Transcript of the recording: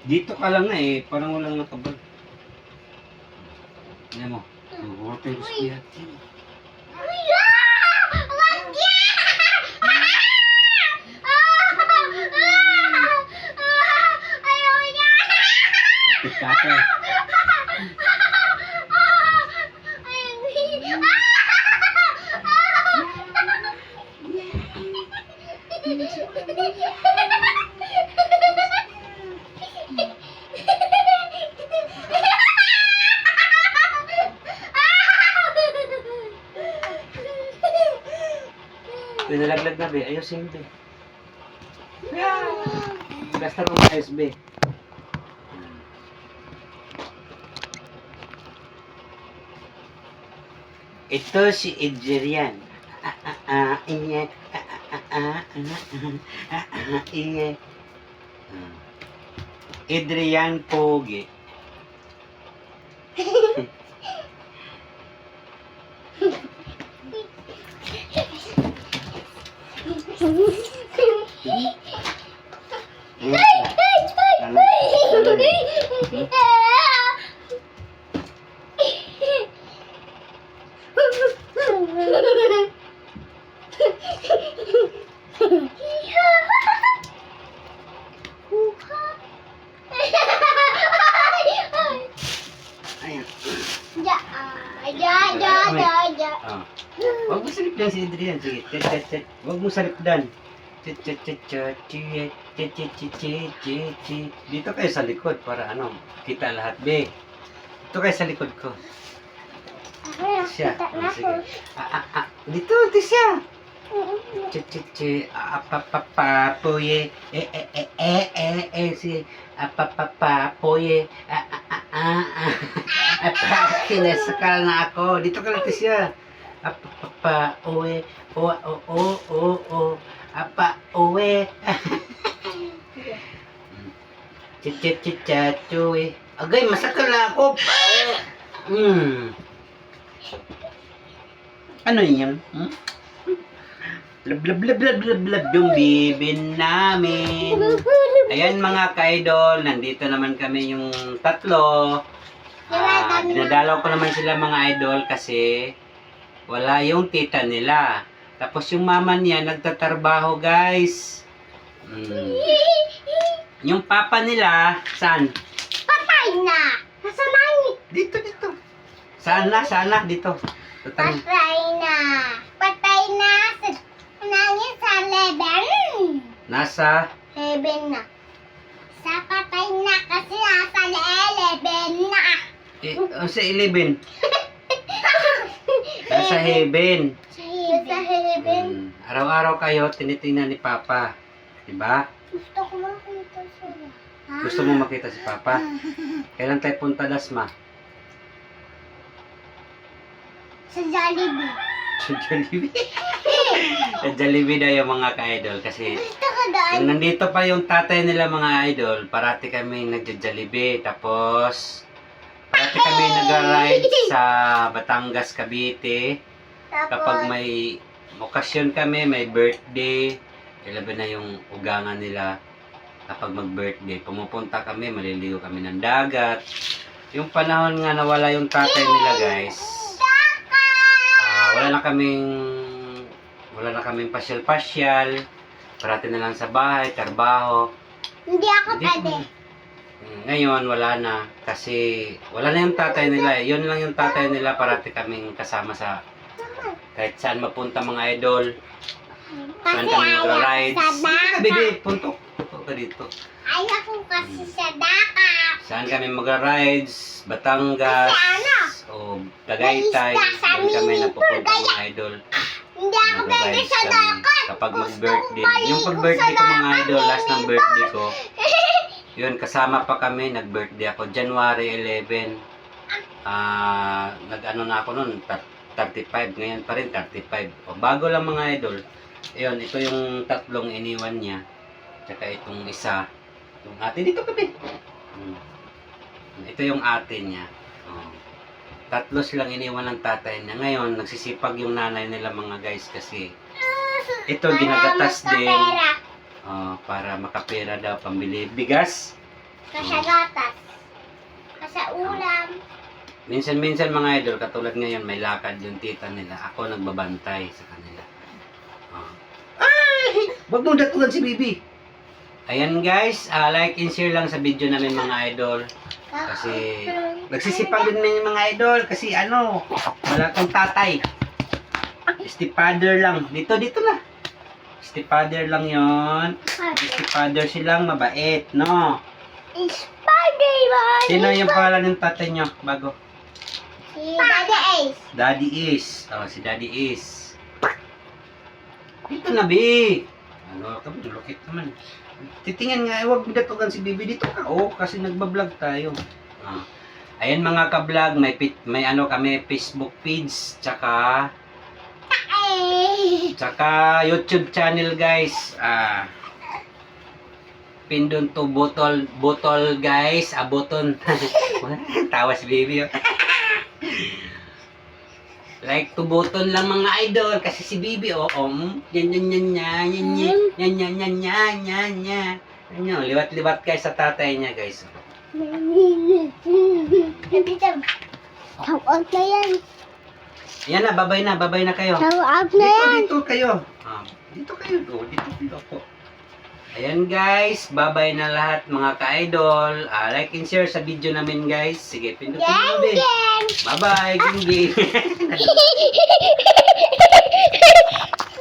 Dito ka lang na eh, parang walang nakabag. Ano mo? Water gusto yan. Kaka. Pinalaglag na be, ayusin be. Basta mo ayos be. Ito si Adrian. Adrian Pogi. Huwag mo salipdan si Adrian. Sige. Huwag mo salipdan. Dito kayo sa likod para ano, kita lahat be. Dito kayo sa likod ko. Siya. Sige. Dito siya. Papoye. Si papoye. Kinasakal na ako. Dito ka lang siya. Uwe. Uwe. Cuy. Agay, masakal na ako. Ano yun? Blab yung bibin namin. Ayan mga ka-idol, nandito naman kami yung tatlo. Dinadalaw ko naman sila mga idol kasi wala yung tita nila. Tapos yung mama niya nagtatrabaho guys. Yung papa nila, saan? Patay na! Nasa langit! Dito. Sana, dito. Patay na! Patay na! Nangin sa heaven! Nasa? Heaven na. Sa patay na kasi nasa 11 na. Sa 11. Nasa heaven. Sa heaven. Araw-araw kayo tinitingnan ni Papa. Diba? Gusto ko makita siya. Gusto mo makita si Papa? Kailan tayo punta, Dasma? Sa Jollibee. Sa Jollibee. Sa Jollibee na yung mga ka-idol. Kasi Gusto ko doon. yung nandito pa yung tatay nila mga idol, parati kami nagja-Jollibee. Tapos, parati kami nagra-ride sa Batangas, Cavite. Kapag may okasyon kami, may birthday, ilaban na yung ugangan nila. Kapag mag-birthday, pumupunta kami, maliligo kami ng dagat. Yung panahon nga nawala yung tatay nila guys, wala na kaming pasyal-pasyal. Parati na lang sa bahay, trabaho. Hindi ako Hindi pwede. Ngayon, wala na. Kasi, wala na yung tatay nila. Yun lang yung tatay nila. Parati kaming kasama sa kahit saan mapunta mga idol. Saan Kasi kami ayaw magra-rides. sa Sige ka, dagat. baby. Puntok. Puntok ka dito. Ayaw ko kasi sa dagat. Saan kami magra-rides? Batangas. Kasi ano? O Tagaytay. May isda sa Doon kami mini napupunta pool, mga idol. Hindi ako pwede Magra-rides sa kami dagat. kapag Gusto mag-birthday. kong Yung maligo pag-birthday sa ko mga dagat, idol, last ng birthday ko, Lilipa. yun, kasama pa kami, nag-birthday ako, January 11. Nag-ano na ako noon, 35, ngayon pa rin 35. O, bago lang mga idol. Ayun, ito yung tatlong iniwan niya. Tsaka itong isa. Yung ate, dito kami. Ito yung ate niya. Oh. Tatlo silang iniwan ng tatay niya. Ngayon, nagsisipag yung nanay nila mga guys kasi ito ginagatas din. Para makapera daw pambili bigas. Kasya gatas. Kasya ulam. Minsan-minsan mga idol, katulad ngayon, may lakad yung tita nila. Ako nagbabantay sa kanila. Oh. Ay! Wag mo datugan si Bibi. Ayan guys, like and share lang sa video namin mga idol. Kasi nagsisipag din yung mga idol kasi ano, wala kang tatay. Stepfather lang. Dito na. Stepfather lang yon. Stepfather silang mabait, no? Spider-Man. Sino yung pangalan ng tatay nyo bago? Si Daddy Ace. Daddy Is. Oh, si Daddy Is. Dito na, Bi. Ano, kami, lukit naman. Titingin nga, huwag datugan si Bibi. Dito ka, oh, kasi nagbablog tayo. Ah. Ayan mga ka-vlog, may ano kami, Facebook page, tsaka YouTube channel guys. Pindon to botol guys, button. Tawa si Bibi. Oh. Like to button lang mga idol kasi si Bibi yan liwat-liwat guys sa tatay niya guys. Tawag na yan. Yan na, babay na kayo. Tawag na yan. Dito kayo. Dito kayo po. Ayan guys, babay na lahat mga ka-idol. Like and share sa video namin guys. Sige, pindutin mo din. Bye-bye, Gingging.